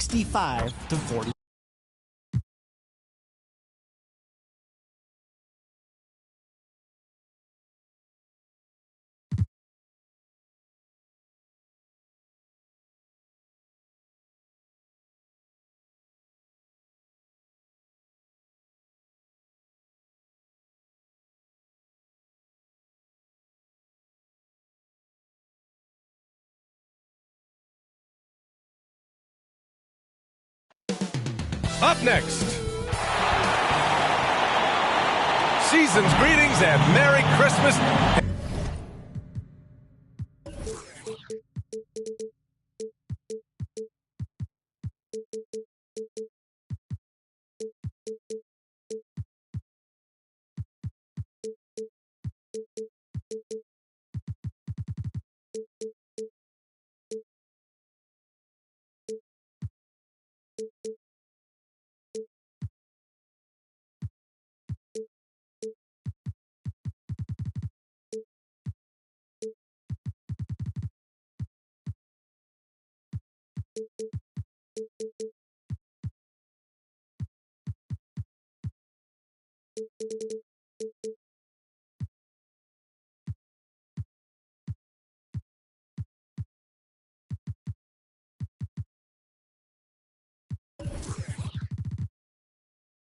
65-40. Up next, season's greetings and Merry Christmas.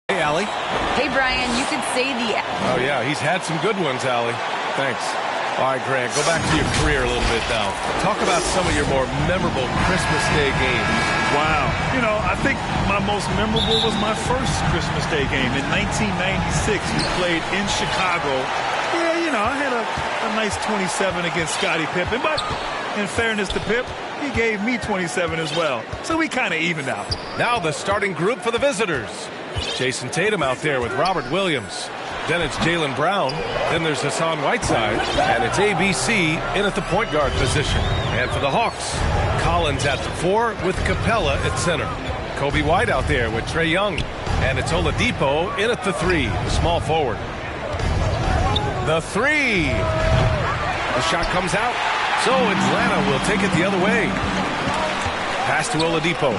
Hey, Allie. Hey, Brian, you could say the... Oh, yeah, he's had some good ones, Allie. Thanks. All right, Grant, go back to your career a little bit now. Talk about some of your more memorable Christmas Day games. Wow. You know, I think my most memorable was my first Christmas Day game. In 1996, we played in Chicago. Yeah, you know, I had a nice 27 against Scottie Pippen, but in fairness to Pip, he gave me 27 as well. So we kind of evened out. Now the starting group for the visitors. Jason Tatum out there with Robert Williams. Then it's Jaylen Brown. Then there's Hassan Whiteside. And it's ABC in at the point guard position. And for the Hawks, Collins at the 4 with Capella at center. Kobe White out there with Trae Young. And it's Oladipo in at the 3, the small forward. The 3. The shot comes out. So Atlanta will take it the other way. Pass to Oladipo.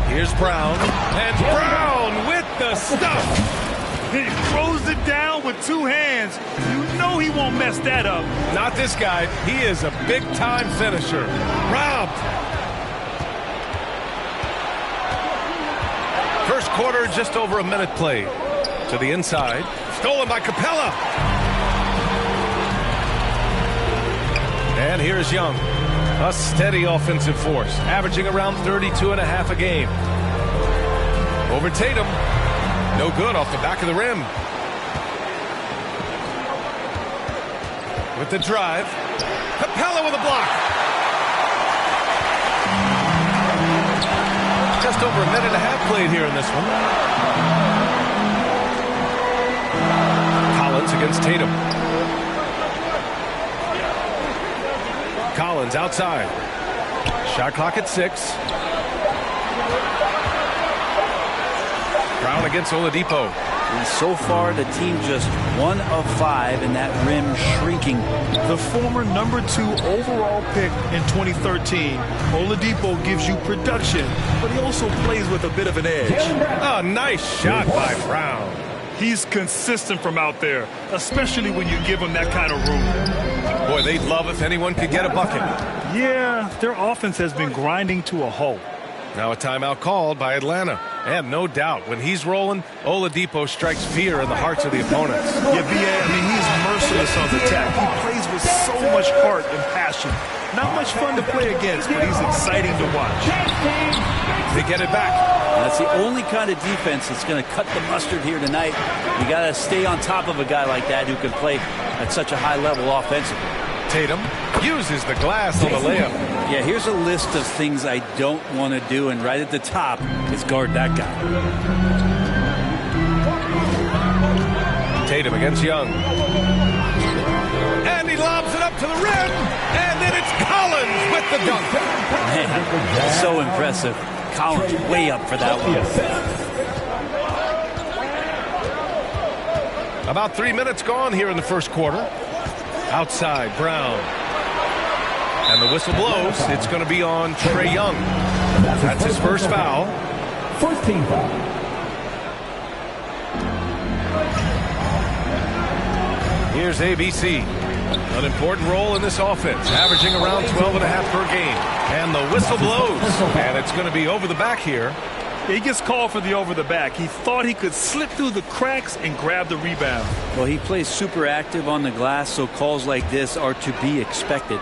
Here's Brown, and Brown with the stuff. He throws it down with 2 hands. You know he won't mess that up. Not this guy. He is a big-time finisher. Robbed. First quarter, just over a minute played. To the inside. Stolen by Capella. And here's Young. A steady offensive force, averaging around 32.5 a game. Over Tatum. No good off the back of the rim. With the drive. Capella with a block. Just over a minute and a half played here in this one. Collins against Tatum. Collins outside. Shot clock at 6. Brown against Oladipo. And so far, the team just 1 of 5 in that rim shrinking. The former #2 overall pick in 2013, Oladipo gives you production, but he also plays with a bit of an edge. A nice shot by Brown. He's consistent from out there, especially when you give him that kind of room. Boy, they'd love if anyone could get a bucket. Yeah, their offense has been grinding to a halt. Now a timeout called by Atlanta. And no doubt, when he's rolling, Oladipo strikes fear in the hearts of the opponents. Yeah, B.A., I mean, he's merciless on the attack. He plays with so much heart and passion. Not much fun to play against, but he's exciting to watch. They get it back. That's the only kind of defense that's going to cut the mustard here tonight. You got to stay on top of a guy like that who can play at such a high level offensively. Tatum uses the glass on the layup. Yeah, here's a list of things I don't want to do, and right at the top is guard that guy. Tatum against Young. And he lobs it up to the rim, and then it's Collins with the dunk. Man, so impressive. Collins way up for that one. About 3 minutes gone here in the first quarter. Outside, Brown. And the whistle blows. It's going to be on Trae Young. That's his first foul. First team foul. Here's ABC. An important role in this offense, averaging around 12.5 per game. And the whistle blows. And it's going to be over the back here. He gets called for the over the back. He thought he could slip through the cracks and grab the rebound. Well, he plays super active on the glass, so calls like this are to be expected.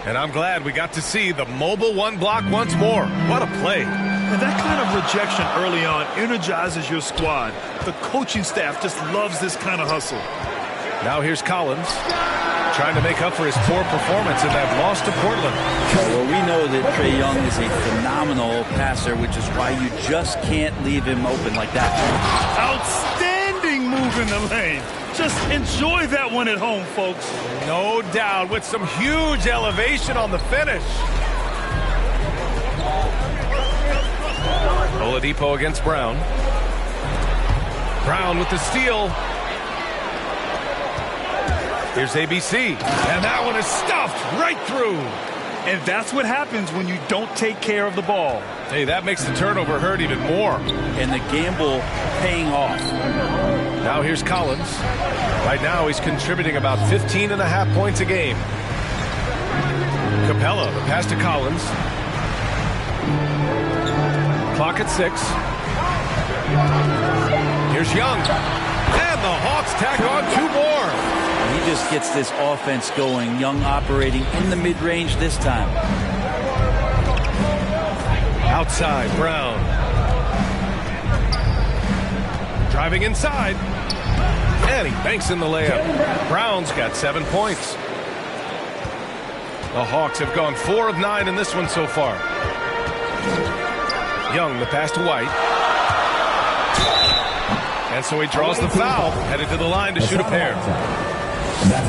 And I'm glad we got to see the mobile one block once more. What a play. And that kind of rejection early on energizes your squad. The coaching staff just loves this kind of hustle. Now here's Collins, trying to make up for his poor performance in that loss to Portland. Well, we know that Trae Young is a phenomenal passer, which is why you just can't leave him open like that. Outstanding move in the lane. Just enjoy that one at home, folks. No doubt, with some huge elevation on the finish. Oladipo against Brown. Brown with the steal. Here's ABC, and that one is stuffed right through. And that's what happens when you don't take care of the ball. Hey, that makes the turnover hurt even more. And the gamble paying off. Now here's Collins. Right now he's contributing about 15.5 points a game. Capella, the pass to Collins. Clock at 6. Here's Young. And the Hawks tack on 2 more. He just gets this offense going. Young operating in the mid-range this time. Outside, Brown. Driving inside. And he banks in the layup. Brown's got 7 points. The Hawks have gone 4 of 9 in this one so far. Young, the pass to White. And so he draws the foul, headed to the line to shoot a pair.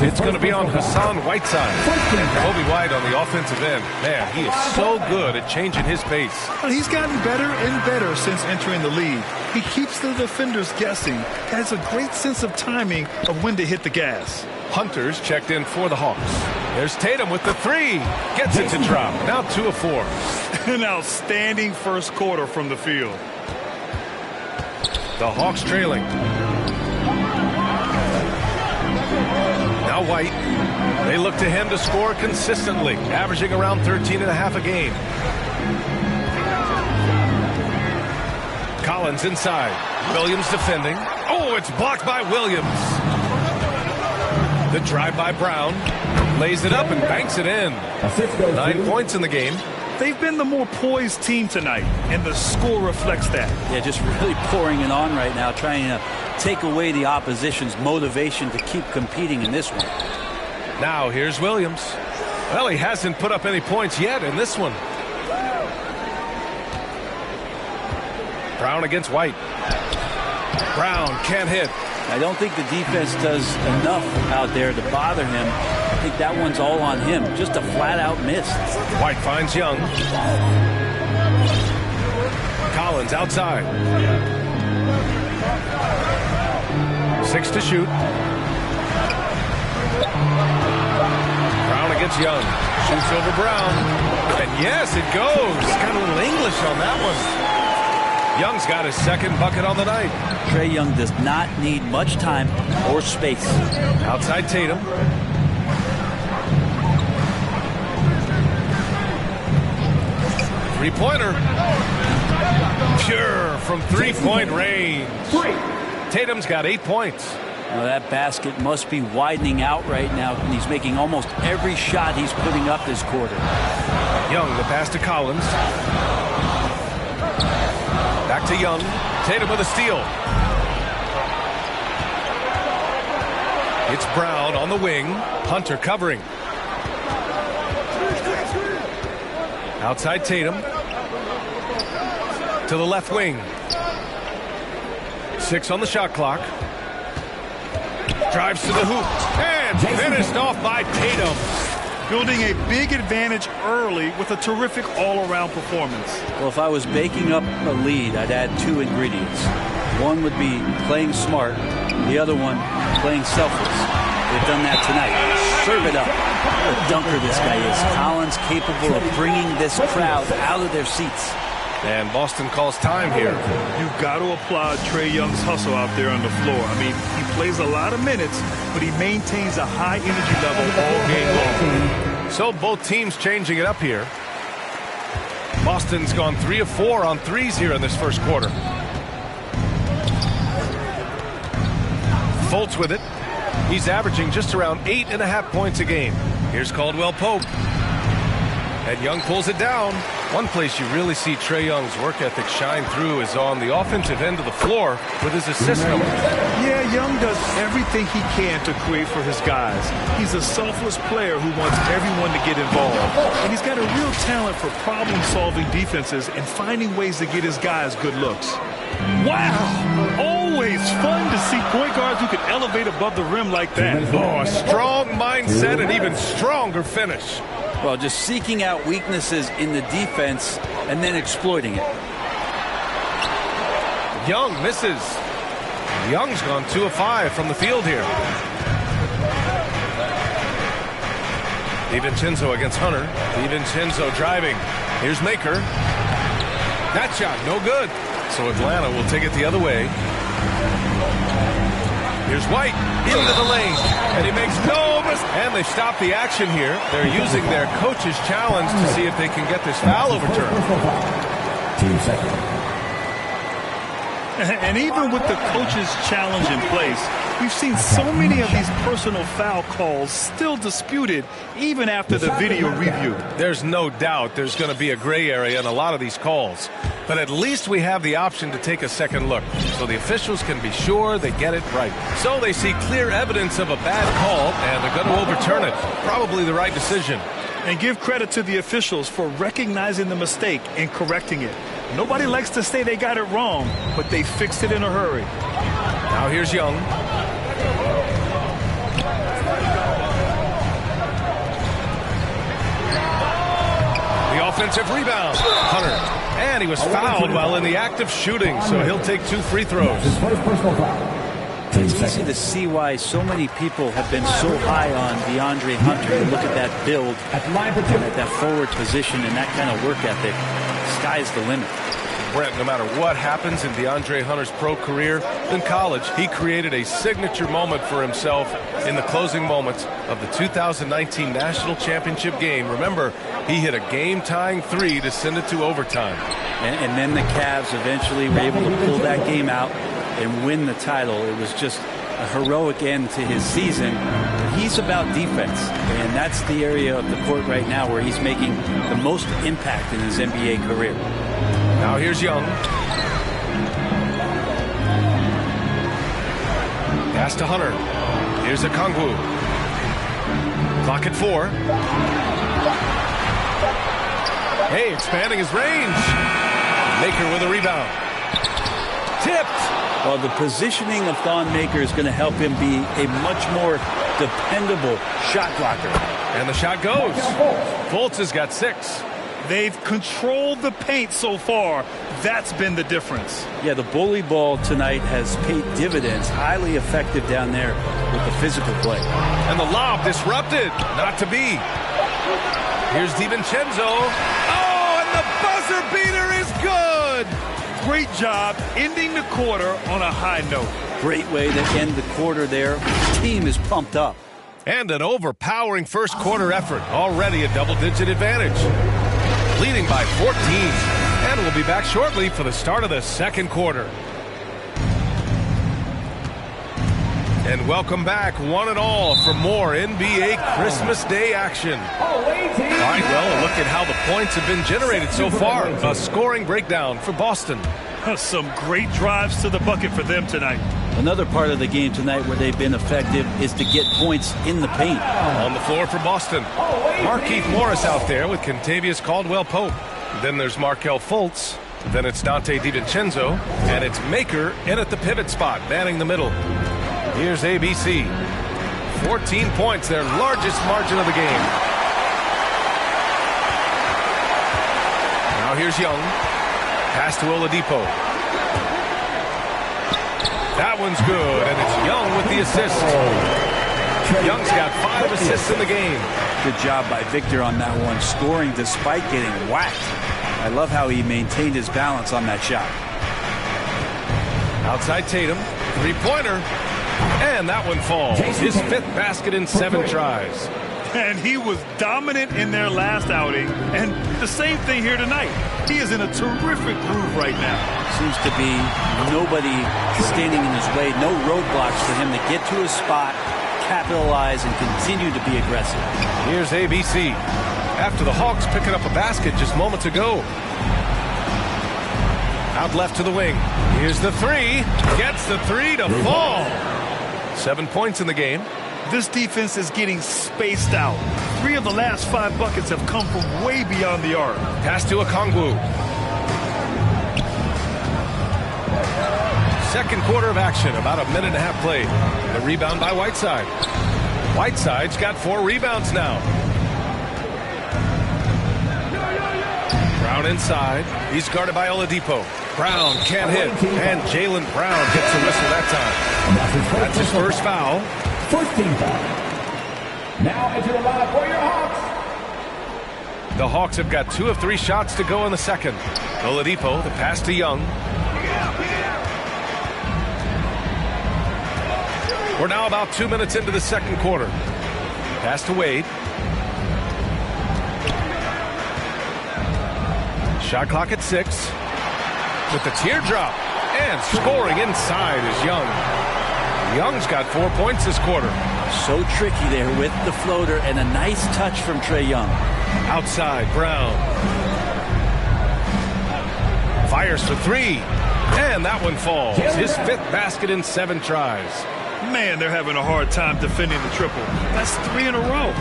It's going to be on Hassan Whiteside. And Kobe White on the offensive end. Man, he is so good at changing his pace. Well, he's gotten better and better since entering the league. He keeps the defenders guessing. Has a great sense of timing of when to hit the gas. Hunter's checked in for the Hawks. There's Tatum with the 3. Gets it to drop. Now 2 of 4. An outstanding first quarter from the field. The Hawks trailing. Now White. They look to him to score consistently, averaging around 13.5 a game. Collins inside. Williams defending. Oh, it's blocked by Williams. The drive by Brown. Lays it up and banks it in. 9 points in the game. They've been the more poised team tonight, and the score reflects that. Yeah, just really pouring it on right now, trying to take away the opposition's motivation to keep competing in this one. Now here's Williams. Well, he hasn't put up any points yet in this one. Brown against White. Brown can't hit. I don't think the defense does enough out there to bother him. I think that one's all on him. Just a flat-out miss. White finds Young. Collins outside. 6 to shoot. Brown against Young. Shoots over Brown. And yes, it goes. Got a little English on that one. Young's got his second bucket on the night. Trae Young does not need much time or space. Outside Tatum. Three-pointer. Pure from three-point range. Tatum's got 8 points. Well, that basket must be widening out right now, and he's making almost every shot he's putting up this quarter. Young, the pass to Collins. Back to Young. Tatum with a steal. It's Brown on the wing. Hunter covering. Outside Tatum. To the left wing. 6 on the shot clock. Drives to the hoop. And finished off by Tatum. Building a big advantage early with a terrific all-around performance. Well, if I was baking up a lead, I'd add 2 ingredients. One would be playing smart. The other one, playing selfless. They've done that tonight. Serve it up. What a dunker this guy is. Collins capable of bringing this crowd out of their seats. And Boston calls time here. You've got to applaud Trae Young's hustle out there on the floor. I mean, he plays a lot of minutes, but he maintains a high energy level all game long. So both teams changing it up here. Boston's gone 3 of 4 on threes here in this first quarter. Fultz with it. He's averaging just around 8.5 points a game. Here's Caldwell Pope. And Young pulls it down. One place you really see Trae Young's work ethic shine through is on the offensive end of the floor with his assist numbers. Yeah, Young does everything he can to create for his guys. He's a selfless player who wants everyone to get involved. And he's got a real talent for problem-solving defenses and finding ways to get his guys good looks. Wow! Always fun to see point guards who can elevate above the rim like that. Oh, a strong mindset and even stronger finish. Well, just seeking out weaknesses in the defense and then exploiting it. Young misses. Young's gone 2 of 5 from the field here. DiVincenzo against Hunter. DiVincenzo driving. Here's Maker. That shot, no good. So Atlanta will take it the other way. Here's White into the lane, and he makes no mistake. And they stop the action here. They're using their coach's challenge to see if they can get this foul overturned. 2 seconds. And even with the coach's challenge in place, we've seen so many of these personal foul calls still disputed even after the video review. There's no doubt there's going to be a gray area in a lot of these calls. But at least we have the option to take a second look, so the officials can be sure they get it right. So they see clear evidence of a bad call, and they're going to overturn it. Probably the right decision. And give credit to the officials for recognizing the mistake and correcting it. Nobody likes to say they got it wrong, but they fixed it in a hurry. Now here's Young. The offensive rebound. Hunter. And he was fouled while in the act of shooting, so he'll take 2 free throws. His first personal foul. It's easy to see why so many people have been so high on DeAndre Hunter. You look at that build, At line for 2. at that forward position, and that kind of work ethic. Sky's the limit. Brent, no matter what happens in DeAndre Hunter's pro career, in college, he created a signature moment for himself in the closing moments of the 2019 National Championship game. Remember, he hit a game-tying 3 to send it to overtime. And then the Cavs eventually were able to pull that game out and win the title. It was just a heroic end to his season. He's about defense, and that's the area of the court right now where he's making the most impact in his NBA career. Now here's Young. Pass to Hunter. Here's Okongwu. Clock at 4. Hey, expanding his range. Maker with a rebound. Tipped. Well, the positioning of Thon Maker is going to help him be a much more dependable shot blocker. And the shot goes. Fultz has got 6. They've controlled the paint so far. That's been the difference. Yeah, the bully ball tonight has paid dividends. Highly effective down there with the physical play. And the lob disrupted. Not to be. Here's DiVincenzo. Oh, and the buzzer beater is good. Great job ending the quarter on a high note. Great way to end the quarter there. The team is pumped up. And an overpowering first quarter effort. Already a double-digit advantage. Leading by 14. And we'll be back shortly for the start of the second quarter. And welcome back, one and all, for more NBA Christmas Day action. All right, well, look at how the points have been generated so far. A scoring breakdown for Boston. Some great drives to the bucket for them tonight. Another part of the game tonight where they've been effective is to get points in the paint. On the floor for Boston, Markieff Morris out there with Kentavious Caldwell-Pope. Then there's Markelle Fultz. Then it's Dante DiVincenzo. And it's Maker in at the pivot spot, manning the middle. Here's ABC. 14 points, their largest margin of the game. Now here's Young. Pass to Oladipo. That one's good, and it's Young with the assist. Young's got 5 assists in the game. Good job by Victor on that one, scoring despite getting whacked. I love how he maintained his balance on that shot. Outside Tatum, three-pointer, and that one falls. His 5th basket in 7 tries. And he was dominant in their last outing, and the same thing here tonight. He is in a terrific groove right now. Seems to be nobody standing in his way, no roadblocks for him to get to his spot, capitalize, and continue to be aggressive. Here's ABC. After the Hawks picking up a basket just moments ago. Out left to the wing. Here's the 3. Gets the 3 to fall. 7 points in the game. This defense is getting spaced out. 3 of the last 5 buckets have come from way beyond the arc. Pass to Okongwu. Second quarter of action, about a minute and a half played. The rebound by Whiteside. Whiteside's got 4 rebounds now. Brown inside. He's guarded by Oladipo. Brown can't hit, and Jaylen Brown gets a whistle that time. That's his first foul. First team foul. Now into the lineup for your Hawks. The Hawks have got 2 of 3 shots to go in the second. Oladipo, the pass to Young. We're now about 2 minutes into the second quarter. Pass to Wade. Shot clock at 6. With the teardrop. And scoring inside is Young. Young's got 4 points this quarter. So tricky there with the floater and a nice touch from Trae Young. Outside, Brown. Fires for 3. And that one falls. His 5th basket in 7 tries. Man, they're having a hard time defending the triple. That's 3 in a row.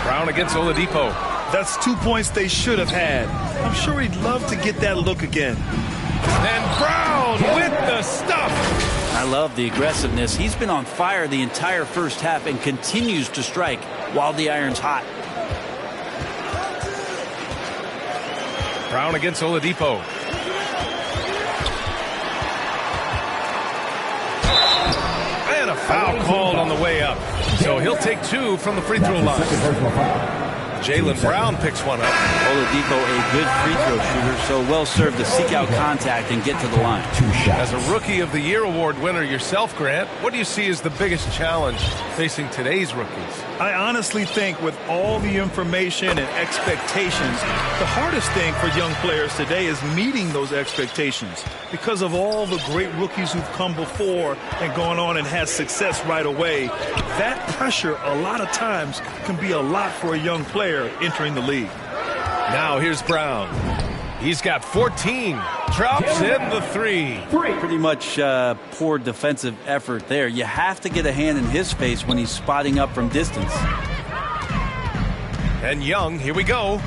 Brown against Oladipo. That's 2 points they should have had. I'm sure he'd love to get that look again. And Brown with the stuff. I love the aggressiveness. He's been on fire the entire first half and continues to strike while the iron's hot. Brown against Oladipo. And a foul called on the way up. So he'll take 2 from the free throw line. Jaylen Brown picks one up. Oladipo, a good free throw shooter, so well served to seek out contact and get to the line. As a Rookie of the Year award winner yourself, Grant, what do you see as the biggest challenge facing today's rookies? I honestly think with all the information and expectations, the hardest thing for young players today is meeting those expectations. Because of all the great rookies who've come before and gone on and had success right away, that pressure a lot of times can be a lot for a young player entering the league. Now here's Brown. He's got 14. Drops in the 3. Pretty much poor defensive effort there. You have to get a hand in his face when he's spotting up from distance. And Young, here we go.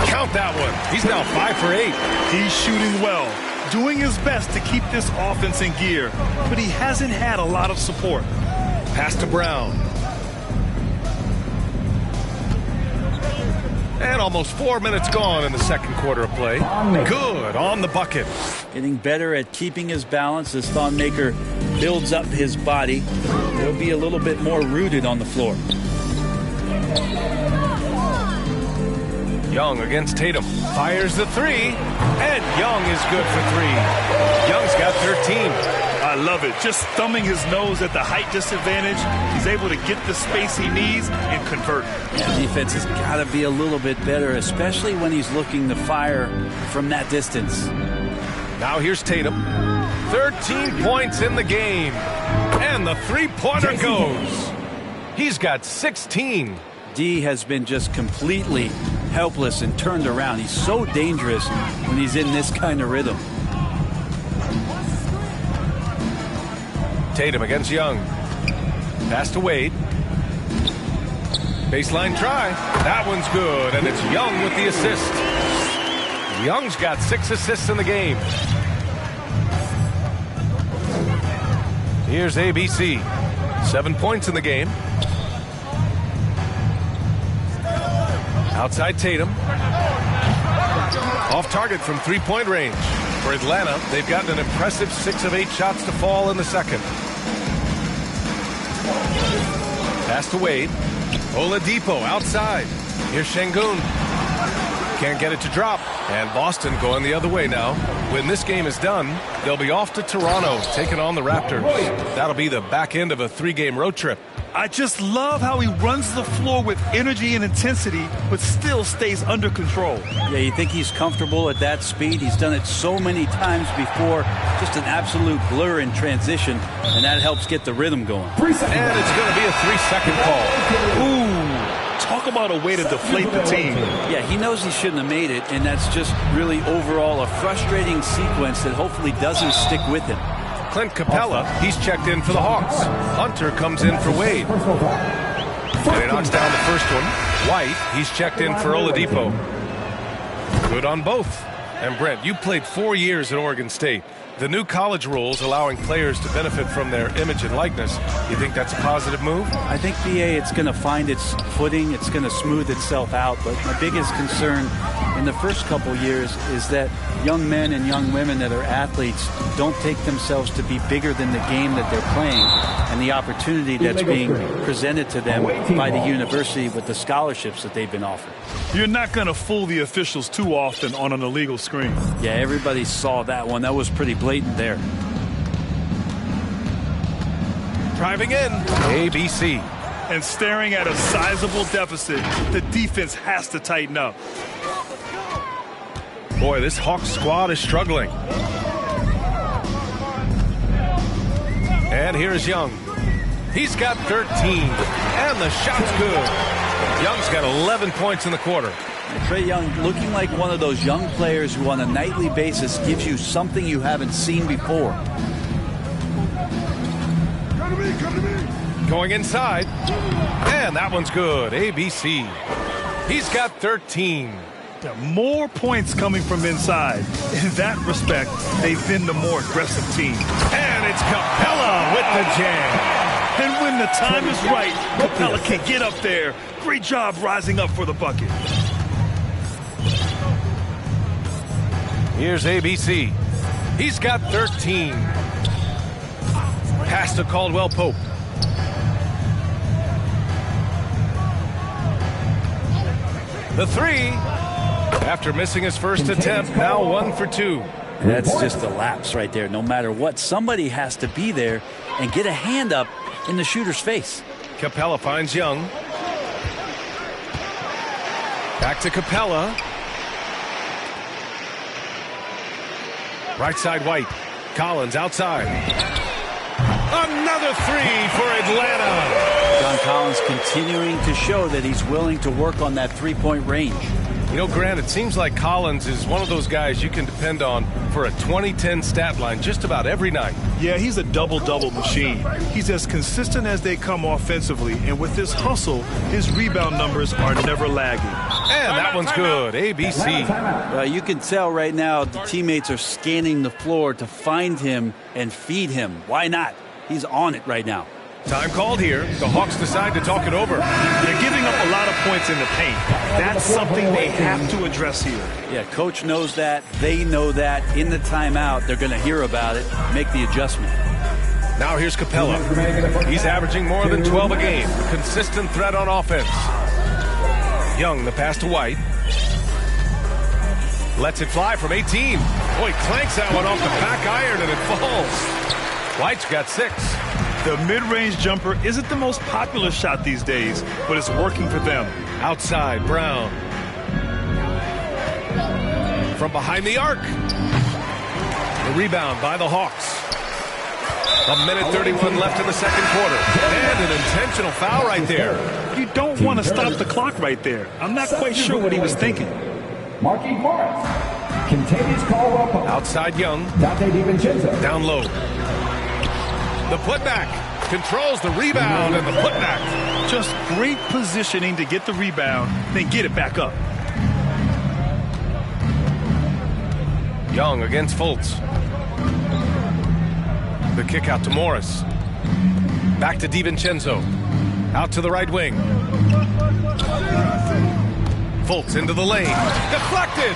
Count that one. He's now 5 for 8. He's shooting well, doing his best to keep this offense in gear, but he hasn't had a lot of support. Pass to Brown. And almost 4 minutes gone in the second quarter of play. Good on the bucket. Getting better at keeping his balance as Thonmaker builds up his body. He'll be a little bit more rooted on the floor. Young against Tatum. Fires the 3. And Young is good for 3. Young's got 13. I love it. Just thumbing his nose at the height disadvantage. He's able to get the space he needs and convert. Yeah, defense has got to be a little bit better, especially when he's looking to fire from that distance. Now here's Tatum. 13 points in the game. And the three-pointer goes. He's got 16. D has been just completely helpless and turned around. He's so dangerous when he's in this kind of rhythm. Tatum against Young. Pass to Wade. Baseline try. That one's good, and it's Young with the assist. Young's got 6 assists in the game. Here's ABC. 7 points in the game. Outside Tatum. Off target from three-point range. For Atlanta, they've gotten an impressive 6 of 8 shots to fall in the second. Pass to Wade. Oladipo outside. Here's Şengün. Can't get it to drop. And Boston going the other way now. When this game is done, they'll be off to Toronto, taking on the Raptors. That'll be the back end of a 3-game road trip. I just love how he runs the floor with energy and intensity, but still stays under control. Yeah, you think he's comfortable at that speed? He's done it so many times before. Just an absolute blur in transition, and that helps get the rhythm going. And it's going to be a 3-second call. Ooh, talk about a way to deflate the team. Yeah, he knows he shouldn't have made it, and that's just really overall a frustrating sequence that hopefully doesn't stick with him. Clint Capella, he's checked in for the Hawks. Hunter comes in for Wade. And he knocks down the first one. White, he's checked in for Oladipo. Good on both. And Brent, you played 4 years at Oregon State. The new college rules allowing players to benefit from their image and likeness, you think that's a positive move? I think, BA, it's going to find its footing. It's going to smooth itself out. But my biggest concern in the first couple years is that young men and young women that are athletes don't take themselves to be bigger than the game that they're playing and the opportunity that's being presented to them by the university with the scholarships that they've been offered. You're not going to fool the officials too often on an illegal screen. Yeah, everybody saw that one. That was pretty blatant there. Driving in, ABC. And staring at a sizable deficit, the defense has to tighten up. Boy, this Hawks squad is struggling. And here's Young. He's got 13, and the shot's good. Young's got 11 points in the quarter. Trae Young looking like one of those young players who on a nightly basis gives you something you haven't seen before. Going inside, and that one's good. ABC. He's got 13. There are more points coming from inside. In that respect, they've been the more aggressive team. And it's Capella with the jam. And when the time is right, Capella can get up there. Great job rising up for the bucket. Here's ABC. He's got 13. Pass to Caldwell Pope. The three. After missing his first attempt, now 1 for 2. That's just a lapse right there. No matter what, somebody has to be there and get a hand up in the shooter's face. Capella finds Young. Back to Capella. Right side White. Collins outside. Another three for Atlanta. John Collins continuing to show that he's willing to work on that three-point range. You know, Grant, it seems like Collins is one of those guys you can depend on for a 2010 stat line just about every night. Yeah, he's a double-double machine. He's as consistent as they come offensively, and with his hustle, his rebound numbers are never lagging. And that one's good. ABC. You can tell right now the teammates are scanning the floor to find him and feed him. Why not? He's on it right now. Time called here. The Hawks decide to talk it over. They're giving up a lot of points in the paint. That's something they have to address here. Yeah, coach knows that. They know that. In the timeout, they're going to hear about it, make the adjustment. Now here's Capella. He's averaging more than 12 a game. Consistent threat on offense. Young, the pass to White. Lets it fly from 18. Boy, clanks that one off the back iron and it falls. White's got 6. The mid-range jumper isn't the most popular shot these days, but it's working for them. Outside, Brown. From behind the arc. The rebound by the Hawks. 1:31 left in the second quarter. And an intentional foul right there. You don't want to stop the clock right there. I'm not quite sure what he was thinking. Marquise Morris. Contagious Caldwell Pope. Outside Young. Dante DiVincenzo. Down low. The putback. Controls the rebound and the putback. Just great positioning to get the rebound, then get it back up. Young against Fultz. The kick out to Morris. Back to DiVincenzo. Out to the right wing. Fultz into the lane. Deflected.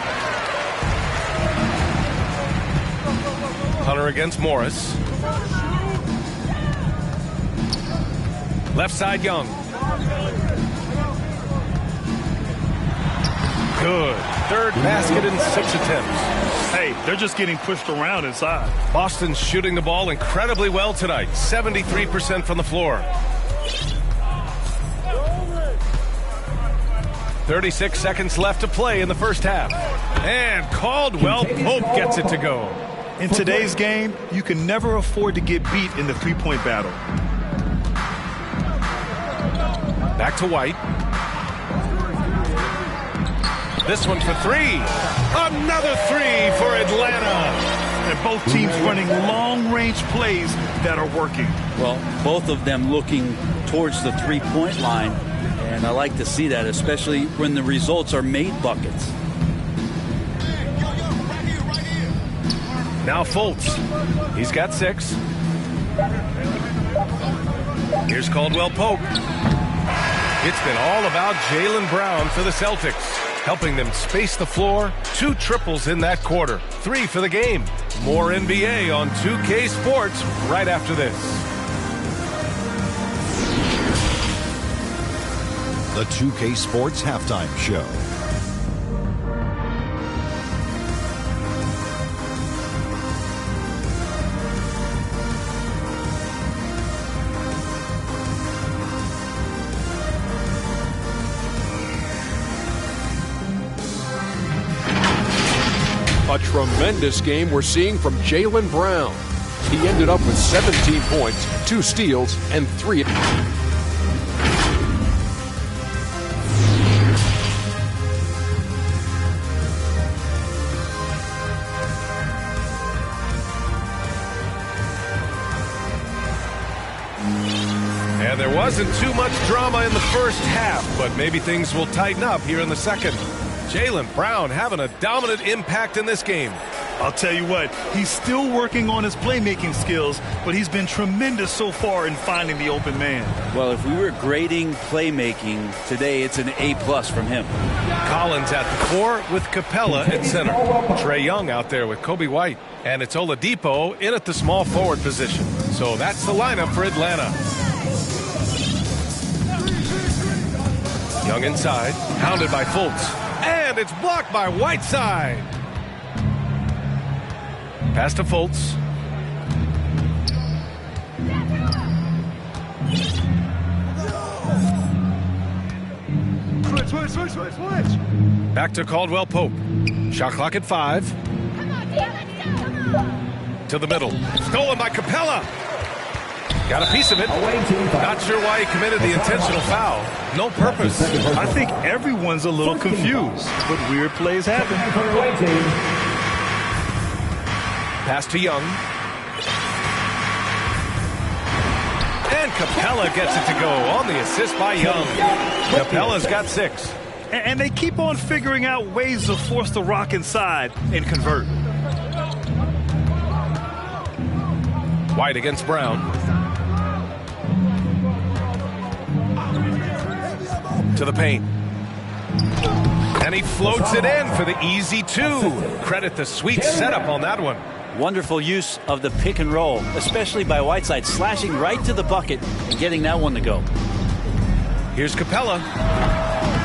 Hunter against Morris. Left side, Young. Good. Third basket in 6 attempts. Hey, they're just getting pushed around inside. Boston's shooting the ball incredibly well tonight. 73% from the floor. 36 seconds left to play in the first half. And Caldwell Pope gets it to go. In today's game, you can never afford to get beat in the three-point battle. Back to White. This one for three. Another three for Atlanta. And both teams running long-range plays that are working. Well, both of them looking towards the three-point line. And I like to see that, especially when the results are made buckets. Now Fultz. He's got 6. Here's Caldwell Pope. It's been all about Jaylen Brown for the Celtics, helping them space the floor. 2 triples in that quarter. 3 for the game. More NBA on 2K Sports right after this. The 2K Sports Halftime Show. A tremendous game we're seeing from Jaylen Brown. He ended up with 17 points, 2 steals, and 3. And there wasn't too much drama in the first half, but maybe things will tighten up here in the second. Jaylen Brown having a dominant impact in this game. I'll tell you what, he's still working on his playmaking skills, but he's been tremendous so far in finding the open man. Well, if we were grading playmaking today, it's an A+ from him. Collins at the 4 with Capella at center. Trae Young out there with Kobe White. And it's Oladipo in at the small forward position. So that's the lineup for Atlanta. Young inside, hounded by Fultz. And it's blocked by Whiteside. Pass to Fultz. Switch. Back to Caldwell Pope. Shot clock at 5. To the middle. Stolen by Capella. Got a piece of it. Not sure why he committed the intentional foul. No purpose. I think everyone's a little confused, but weird plays happen. Pass to Young. And Capella gets it to go on the assist by Young. Capella's got 6. And they keep on figuring out ways to force the rock inside and convert. White against Brown. To the paint. And he floats it in for the easy 2. Credit the sweet setup on that one. Wonderful use of the pick and roll, especially by Whiteside, slashing right to the bucket and getting that one to go. Here's Capella.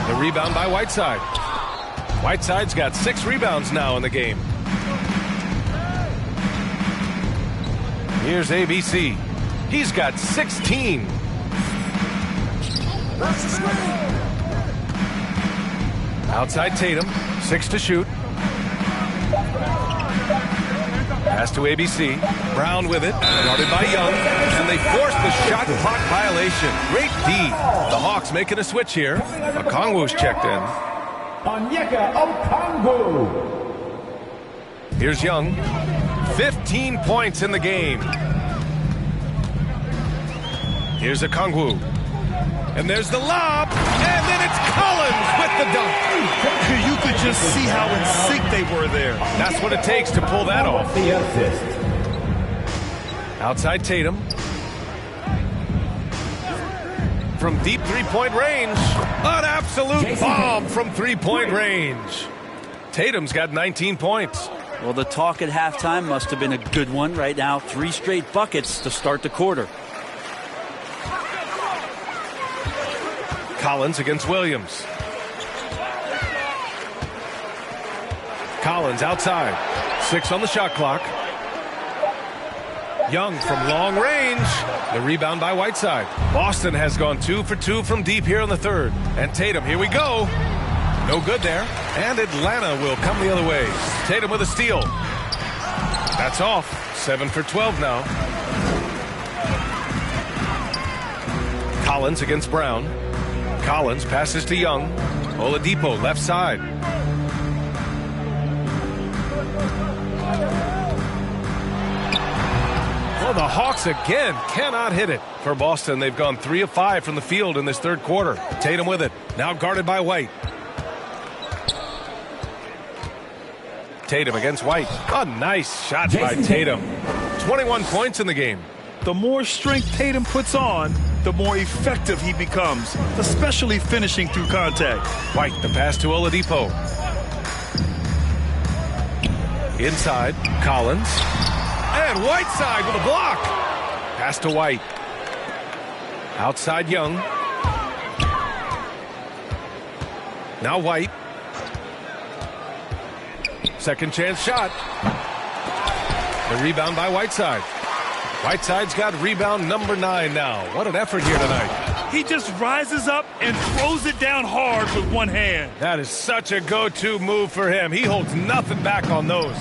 The rebound by Whiteside. Whiteside's got 6 rebounds now in the game. Here's ABC. He's got 16. Outside Tatum, 6 to shoot. Pass to ABC. Brown with it, guarded by Young, and they force the shot clock violation. Great D. The Hawks making a switch here. Okongwu's checked in. Onyeka Okongwu. Here's Young. 15 points in the game. Here's Okongwu. And there's the lob, and then it's Collins with the dunk. You could just see how in sync they were there. That's what it takes to pull that off. The assist. Outside Tatum. From deep three-point range. An absolute bomb from three-point range. Tatum's got 19 points. Well, the talk at halftime must have been a good one. Right now, 3 straight buckets to start the quarter. Collins against Williams. Collins outside. 6 on the shot clock. Young from long range. The rebound by Whiteside. Boston has gone 2 for 2 from deep here in the third. And Tatum, here we go. No good there. And Atlanta will come the other way. Tatum with a steal. That's off. 7 for 12 now. Collins against Brown. Collins passes to Young. Oladipo left side. Well, the Hawks again cannot hit it. For Boston, they've gone 3 of 5 from the field in this third quarter. Tatum with it. Now guarded by White. Tatum against White. A nice shot by Tatum. 21 points in the game. The more strength Tatum puts on, the more effective he becomes, especially finishing through contact. White, the pass to Oladipo. Inside, Collins. And Whiteside with a block. Pass to White. Outside Young. Now White. Second chance shot. The rebound by Whiteside. Whiteside's got rebound number 9 now. What an effort here tonight. He just rises up and throws it down hard with one hand. That is such a go-to move for him. He holds nothing back on those.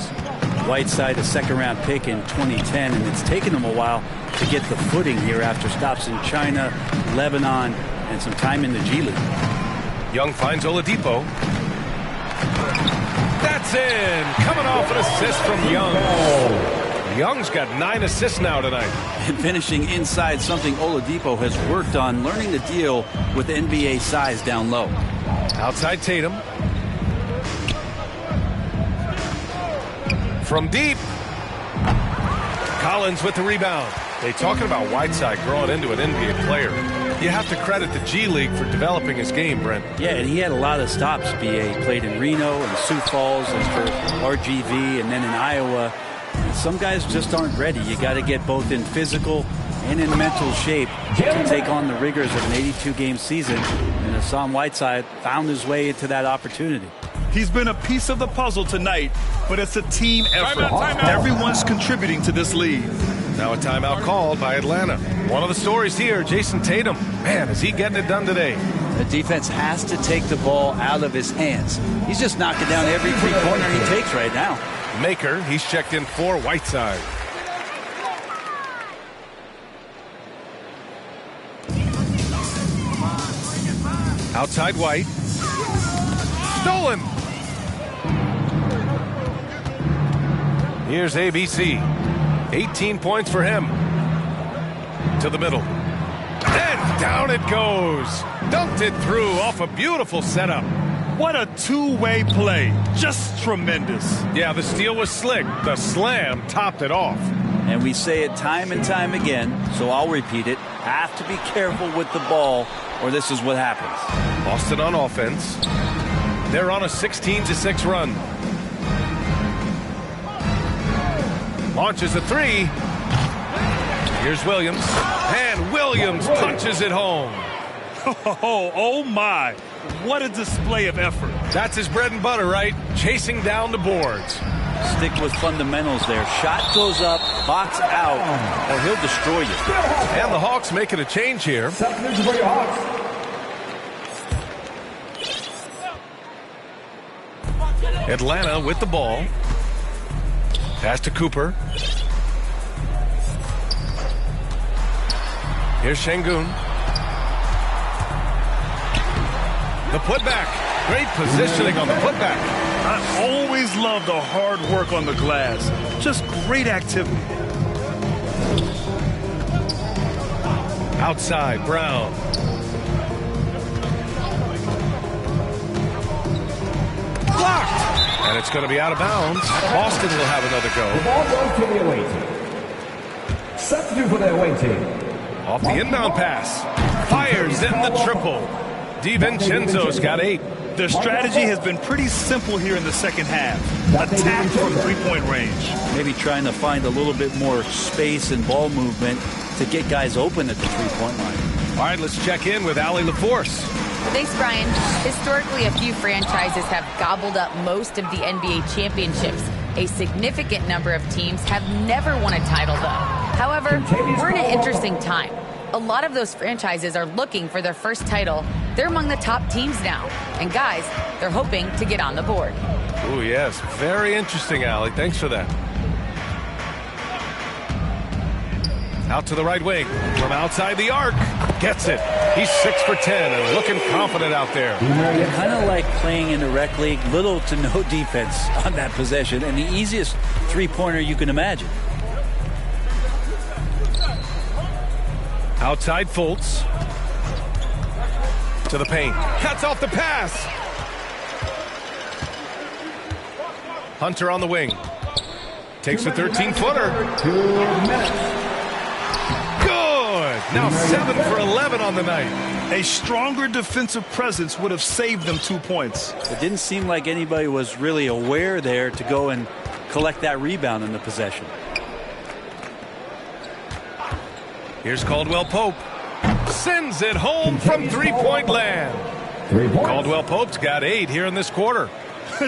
Whiteside, a second-round pick in 2010, and it's taken him a while to get the footing here after stops in China, Lebanon, and some time in the G League. Young finds Oladipo. That's in. Coming off an assist from Young. Young's got 9 assists now tonight. And finishing inside, something Oladipo has worked on, learning to deal with NBA size down low. Outside Tatum. From deep. Collins with the rebound. They talking about Whiteside growing into an NBA player. You have to credit the G League for developing his game, Brent. Yeah, and he had a lot of stops, B.A. Played in Reno and Sioux Falls and for RGV and then in Iowa. Some guys just aren't ready. You got to get both in physical and in mental shape to take on the rigors of an 82-game season. And Hassan Whiteside found his way into that opportunity. He's been a piece of the puzzle tonight, but it's a team effort. Timeout. Everyone's contributing to this lead. Now a timeout called by Atlanta. One of the stories here, Jason Tatum. Man, is he getting it done today. The defense has to take the ball out of his hands. He's just knocking down every three-pointer he takes right now. Maker, he's checked in for Whiteside. Outside White. Stolen. Here's ABC. 18 points for him. To the middle. And down it goes. Dunked it through off a beautiful setup. What a two-way play. Just tremendous. Yeah, the steal was slick. The slam topped it off. And we say it time and time again, so I'll repeat it. Have to be careful with the ball, or this is what happens. Boston on offense. They're on a 16-6 run. Launches a 3. Here's Williams. And Williams punches it home. Oh my. What a display of effort. That's his bread and butter, right? Chasing down the boards. Stick with fundamentals there. Shot goes up, box out, or he'll destroy you. And the Hawks making a change here. Substitution for your Hawks. Atlanta with the ball. Pass to Cooper. Here's Şengün. The putback. Great positioning on the putback. I always love the hard work on the glass. Just great activity. Outside, Brown. Blocked. And it's going to be out of bounds. Boston will have another The go. ball goes to the away team. Substitute for the away team. Off the inbound pass. Fires in the triple. DiVincenzo's got 8. Their strategy has been pretty simple here in the second half. Attack from three-point range. Maybe trying to find a little bit more space and ball movement to get guys open at the three-point line. All right, let's check in with Allie LaForce. Thanks, Brian. Historically, a few franchises have gobbled up most of the NBA championships. A significant number of teams have never won a title, though. However, we're in an interesting time. A lot of those franchises are looking for their first title. They're among the top teams now. And guys, they're hoping to get on the board. Oh, yes. Very interesting, Allie. Thanks for that. Out to the right wing. From outside the arc. Gets it. He's 6 for 10 and looking confident out there. Kind of like playing in the rec league. Little to no defense on that possession. And the easiest three-pointer you can imagine. Outside Fultz. To the paint. Cuts off the pass. Hunter on the wing. Takes a 13-footer. 2 minutes. Good. Now 7 for 11 on the night. A stronger defensive presence would have saved them 2 points. It didn't seem like anybody was really aware there to go and collect that rebound in the possession. Here's Caldwell Pope. Sends it home from three-point land. 3 points. Caldwell Pope's got 8 here in this quarter.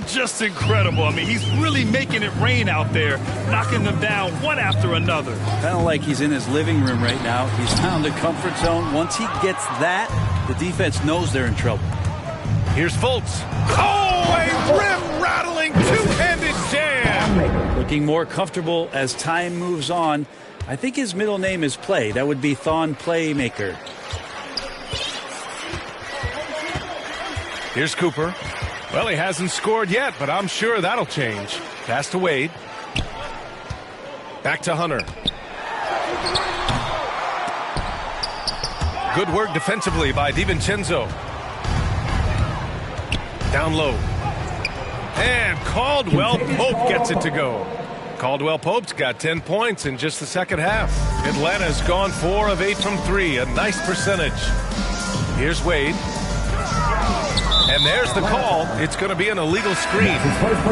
Just incredible. I mean, he's really making it rain out there, knocking them down one after another. Kind of like he's in his living room right now. He's found the comfort zone. Once he gets that, the defense knows they're in trouble. Here's Fultz. Oh, a rim-rattling two-handed jam. Looking more comfortable as time moves on. I think his middle name is Play. That would be Thon Playmaker. Here's Cooper. Well, he hasn't scored yet, but I'm sure that'll change. Pass to Wade. Back to Hunter. Good work defensively by DiVincenzo. Down low. And Caldwell Pope gets it to go. Caldwell Pope's got 10 points in just the second half. Atlanta's gone 4 of 8 from 3. A nice percentage. Here's Wade. And there's the call. It's going to be an illegal screen.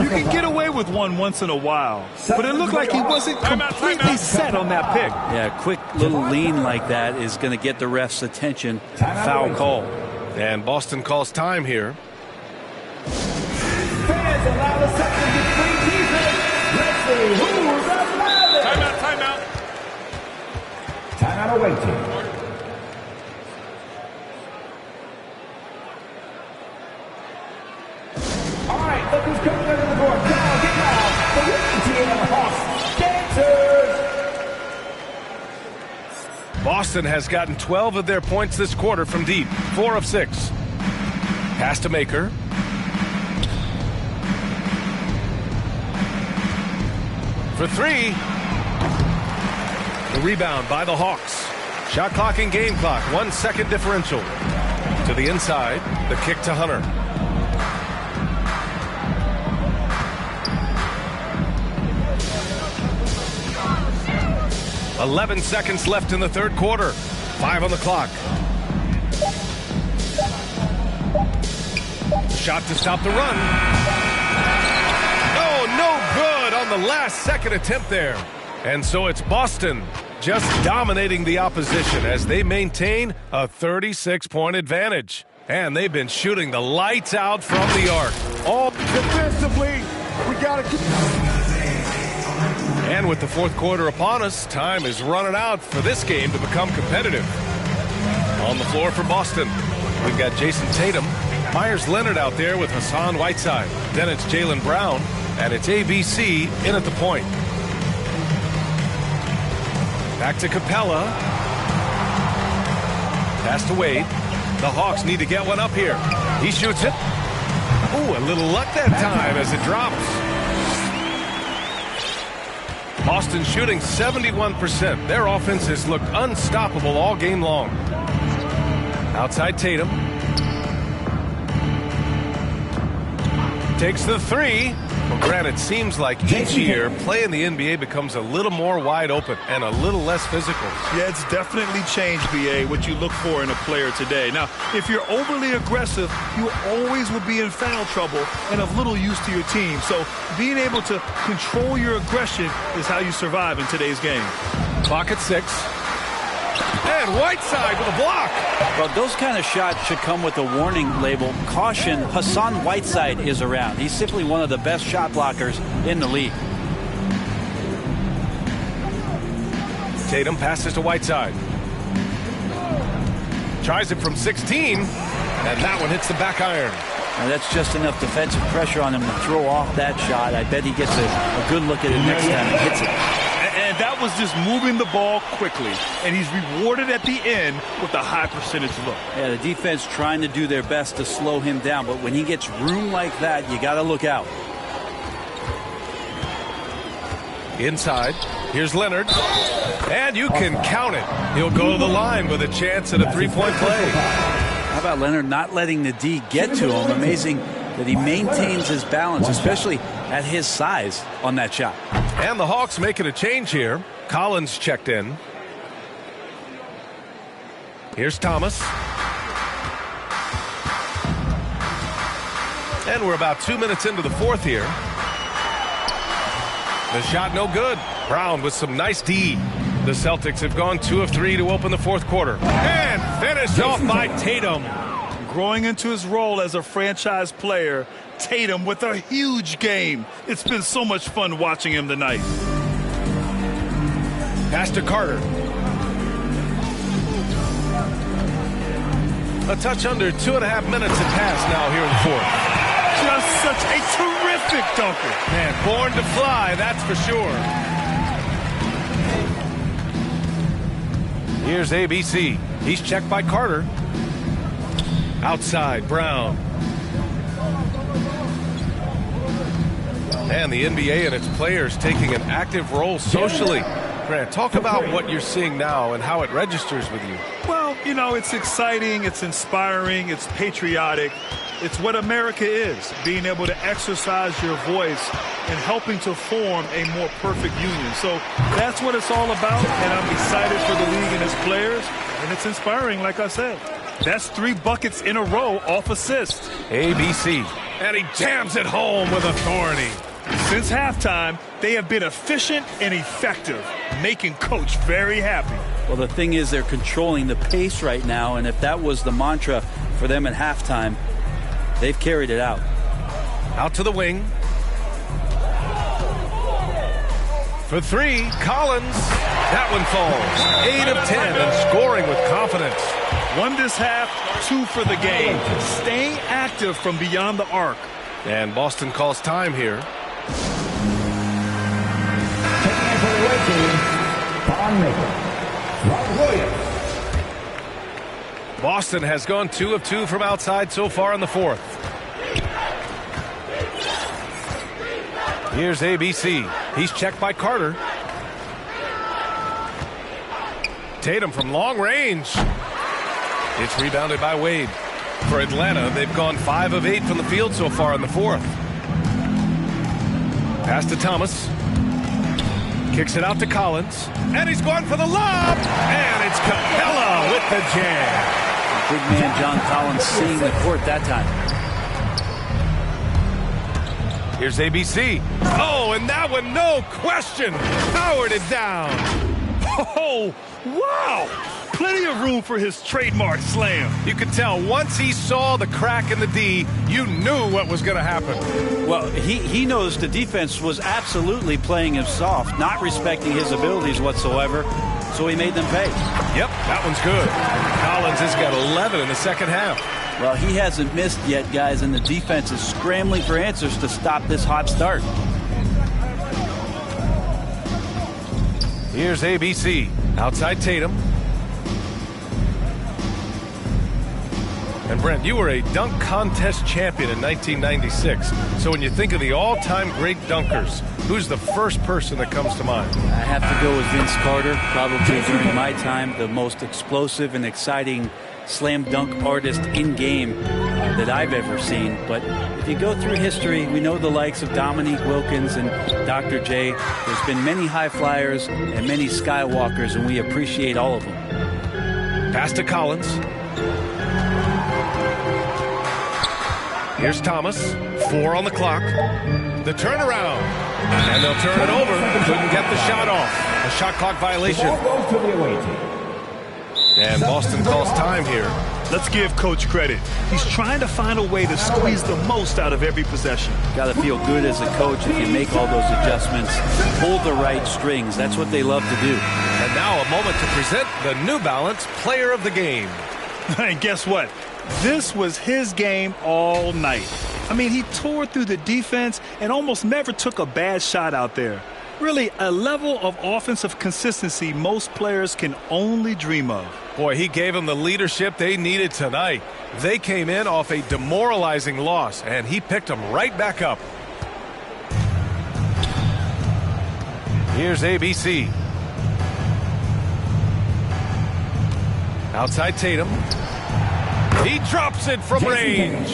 You can get away with one once in a while, but it looked like he wasn't completely set on that pick. Yeah, a quick little lean like that is going to get the ref's attention. Foul call. And Boston calls time here. Fans allow the second between defense. Let's see who's up loudest. Timeout. Timeout awaiting. All right, look who's coming under the board. Come on, get loud. The winning team of the Hawks dancers. Boston has gotten 12 of their points this quarter from deep. 4 of 6. Pass to Maker. For 3. The rebound by the Hawks. Shot clock and game clock. 1 second differential. To the inside. The kick to Hunter. .11 seconds left in the third quarter. 5 on the clock. Shot to stop the run. Oh, no good on the last second attempt there. And so it's Boston just dominating the opposition as they maintain a 36-point advantage. And they've been shooting the lights out from the arc. All defensively, we got to keep... And with the fourth quarter upon us, time is running out for this game to become competitive. On the floor for Boston, we've got Jason Tatum, Myers Leonard out there with Hassan Whiteside. Then it's Jaylen Brown, and it's ABC in at the point. Back to Capella. Pass to Wade. The Hawks need to get one up here. He shoots it. Ooh, a little luck that time as it drops. Boston shooting 71%. Their offense has looked unstoppable all game long. Outside Tatum. Takes the 3. Grant, it seems like each year play in the NBA becomes a little more wide open and a little less physical. Yeah, it's definitely changed, BA, what you look for in a player today. Now, if you're overly aggressive, you always will be in foul trouble and of little use to your team. So being able to control your aggression is how you survive in today's game. Clock at 6. And Whiteside with a block. Well, those kind of shots should come with a warning label. Caution, Hassan Whiteside is around. He's simply one of the best shot blockers in the league. Tatum passes to Whiteside. Tries it from 16, and that one hits the back iron. Now that's just enough defensive pressure on him to throw off that shot. I bet he gets a good look at it next time and hits it. And that was just moving the ball quickly. And he's rewarded at the end with a high percentage look. Yeah, the defense trying to do their best to slow him down. But when he gets room like that, you got to look out. Inside. Here's Leonard. And you can count it. He'll go to the line with a chance at a three-point play. How about Leonard not letting the D get to him? Amazing that he maintains his balance, especially at his size on that shot. And the Hawks making a change here. Collins checked in. Here's Thomas. And we're about 2 minutes into the fourth here. The shot no good. Brown with some nice D. The Celtics have gone 2 of 3 to open the fourth quarter. And finished off by Tatum. Growing into his role as a franchise player, Tatum with a huge game. It's been so much fun watching him tonight. Pass to Carter. A touch under 2.5 minutes have passed now here in the fourth. Just such a terrific dunker. Man, born to fly, that's for sure. Here's ABC. He's checked by Carter. Outside, Brown. And the NBA and its players taking an active role socially. Grant, talk about what you're seeing now and how it registers with you. Well, you know, it's exciting, it's inspiring, it's patriotic. It's what America is, being able to exercise your voice and helping to form a more perfect union. So that's what it's all about, and I'm excited for the league and its players, and it's inspiring, like I said. That's 3 buckets in a row off assist. ABC, and he jams it home with authority. Since halftime, they have been efficient and effective, making Coach very happy. Well, the thing is they're controlling the pace right now, and if that was the mantra for them at halftime, they've carried it out. Out to the wing. For 3, Collins. That one falls. 8 of 10 and scoring with confidence. 1 this half, 2 for the game. Staying active from beyond the arc. And Boston calls time here. Boston has gone 2 of 2 from outside so far in the fourth. Here's ABC. He's checked by Carter. Tatum from long range. It's rebounded by Wade. For Atlanta, they've gone 5 of 8 from the field so far in the fourth. Pass to Thomas. Kicks it out to Collins. And he's going for the lob. And it's Capella with the jam. Big man John Collins seeing the court that time. Here's ABC. Oh, and that one, no question, powered it down. Oh, wow. Plenty of room for his trademark slam. You could tell once he saw the crack in the D, you knew what was going to happen. Well, he knows the defense was absolutely playing him soft, not respecting his abilities whatsoever, so he made them pay. Yep, that one's good. Collins has got 11 in the second half. Well, he hasn't missed yet, guys, and the defense is scrambling for answers to stop this hot start. Here's ABC. Outside Tatum. And Brent, you were a dunk contest champion in 1996. So when you think of the all-time great dunkers, who's the first person that comes to mind? I have to go with Vince Carter, probably during my time, the most explosive and exciting slam dunk artist in game. that I've ever seen. But if you go through history, we know the likes of Dominique Wilkins and Dr. J. There's been many high flyers and many skywalkers, and we appreciate all of them. Pass to Collins. Here's Thomas. 4 on the clock. The turnaround. And they'll turn it over. Couldn't get the shot off. A shot clock violation. And Boston calls time here. Let's give Coach credit. He's trying to find a way to squeeze the most out of every possession. Got to feel good as a coach if you make all those adjustments. Pull the right strings. That's what they love to do. And now a moment to present the New Balance Player of the Game. And guess what? This was his game all night. I mean, he tore through the defense and almost never took a bad shot out there. Really, a level of offensive consistency most players can only dream of. Boy, he gave them the leadership they needed tonight. They came in off a demoralizing loss, and he picked them right back up. Here's ABC. Outside Tatum. He drops it from range.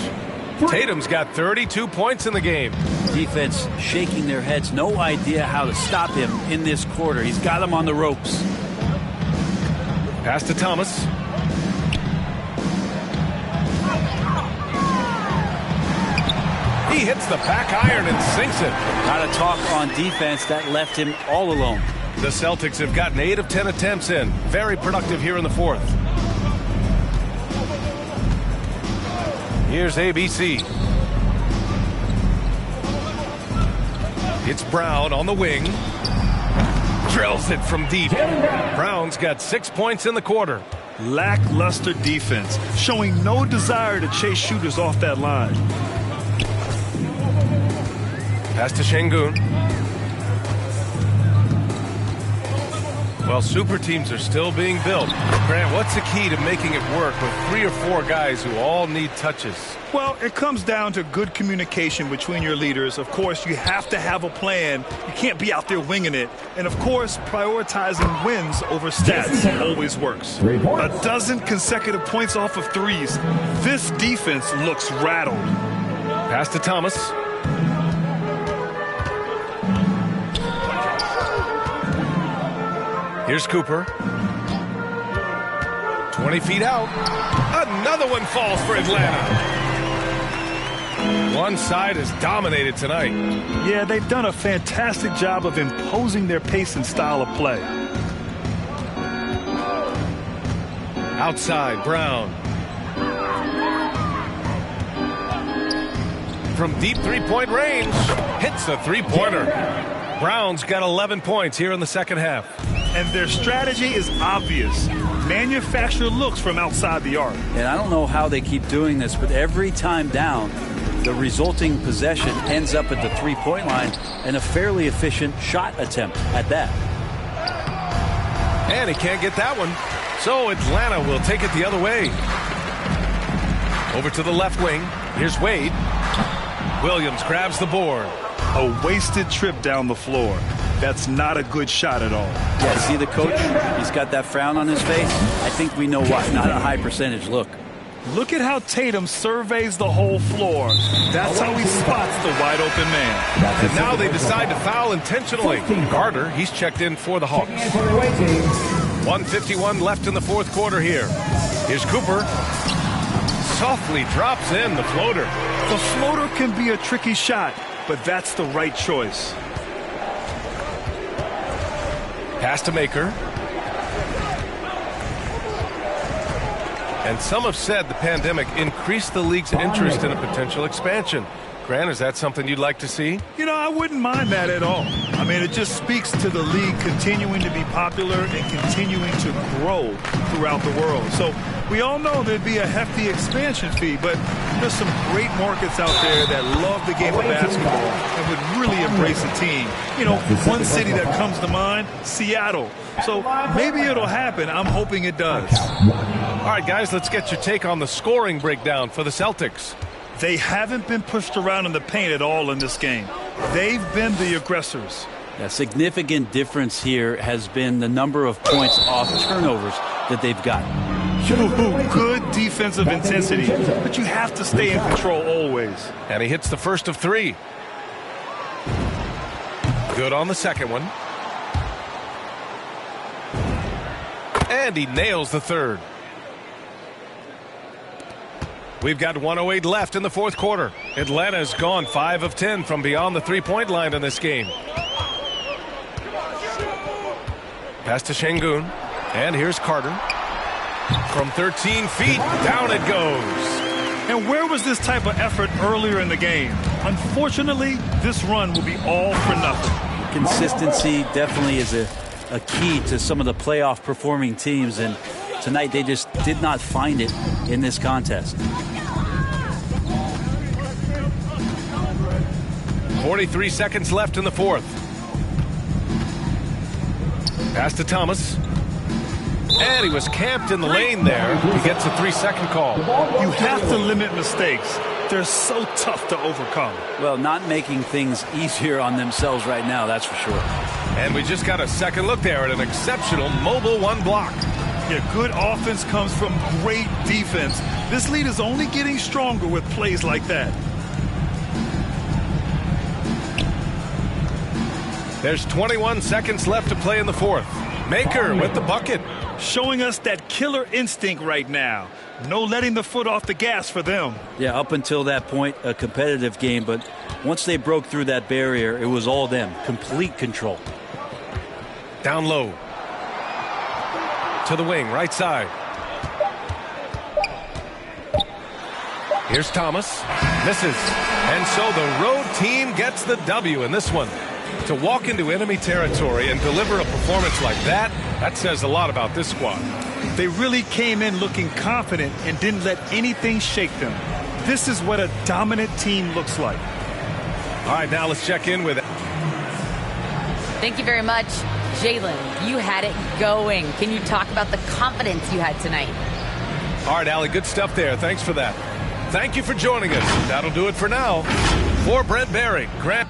Tatum's got 32 points in the game. Defense shaking their heads. No idea how to stop him in this quarter. He's got him on the ropes. Pass to Thomas. He hits the back iron and sinks it. Got to talk on defense. That left him all alone. The Celtics have gotten 8 of 10 attempts in. Very productive here in the fourth. Here's ABC. It's Brown on the wing. Drills it from deep. Brown's got 6 points in the quarter. Lackluster defense, showing no desire to chase shooters off that line. Pass to Şengün. Well, super teams are still being built. Grant, what's the key to making it work with 3 or 4 guys who all need touches? Well, it comes down to good communication between your leaders. Of course, you have to have a plan. You can't be out there winging it. And, of course, prioritizing wins over stats always works. A dozen consecutive points off of threes. This defense looks rattled. Pass to Thomas. Here's Cooper. 20 feet out. Another one falls for Atlanta. One side is dominated tonight. Yeah, they've done a fantastic job of imposing their pace and style of play. Outside, Brown. From deep three-point range, hits a three-pointer. Brown's got 11 points here in the second half. And their strategy is obvious. Manufacture looks from outside the arc. And I don't know how they keep doing this, but every time down, the resulting possession ends up at the three-point line and a fairly efficient shot attempt at that. And he can't get that one. So Atlanta will take it the other way. Over to the left wing. Here's Wade. Williams grabs the board. A wasted trip down the floor. That's not a good shot at all. Yeah, see the coach? He's got that frown on his face. I think we know why. Not a high percentage look. Look at how Tatum surveys the whole floor. That's how he spots the wide open man. And now they decide to foul intentionally. Carter, he's checked in for the Hawks. 1:51 left in the fourth quarter here. Here's Cooper. Softly drops in the floater. The floater can be a tricky shot, but that's the right choice. Pass to Maker. And some have said the pandemic increased the league's interest in a potential expansion. Grant, is that something you'd like to see? You know, I wouldn't mind that at all. I mean, it just speaks to the league continuing to be popular and continuing to grow throughout the world. So we all know there'd be a hefty expansion fee, but there's some great markets out there that love the game of basketball and would really embrace a team. You know, one city that comes to mind, Seattle. So maybe it'll happen. I'm hoping it does. All right, guys, let's get your take on the scoring breakdown for the Celtics. They haven't been pushed around in the paint at all in this game. They've been the aggressors. A significant difference here has been the number of points off turnovers that they've gotten. Good defensive intensity, but you have to stay in control always. And he hits the first of 3. Good on the second one. And he nails the third. We've got 1:08 left in the fourth quarter. Atlanta's gone 5 of 10 from beyond the three-point line in this game. Pass to Şengün. And here's Carter. From 13 feet, down it goes. And where was this type of effort earlier in the game? Unfortunately, this run will be all for nothing. Consistency definitely is a key to some of the playoff performing teams, and tonight they just did not find it in this contest. 43 seconds left in the fourth. Pass to Thomas. And he was camped in the lane there. He gets a 3-second call. You have to limit mistakes. They're so tough to overcome. Well, not making things easier on themselves right now, that's for sure. And we just got a second look there at an exceptional mobile 1 block. Yeah, good offense comes from great defense. This lead is only getting stronger with plays like that. There's 21 seconds left to play in the fourth. Maker with the bucket. Showing us that killer instinct right now. No letting the foot off the gas for them. Yeah, up until that point, a competitive game, but once they broke through that barrier, it was all them. Complete control. Down low. To the wing, right side. Here's Thomas. Misses. And so the road team gets the W in this one. To walk into enemy territory and deliver a performance like that, that says a lot about this squad. They really came in looking confident and didn't let anything shake them. This is what a dominant team looks like. All right, now let's check in with it. Thank you very much. Jalen, you had it going. Can you talk about the confidence you had tonight? All right, Allie, good stuff there. Thanks for that. Thank you for joining us. That'll do it for now. For Brent Barry, Grant.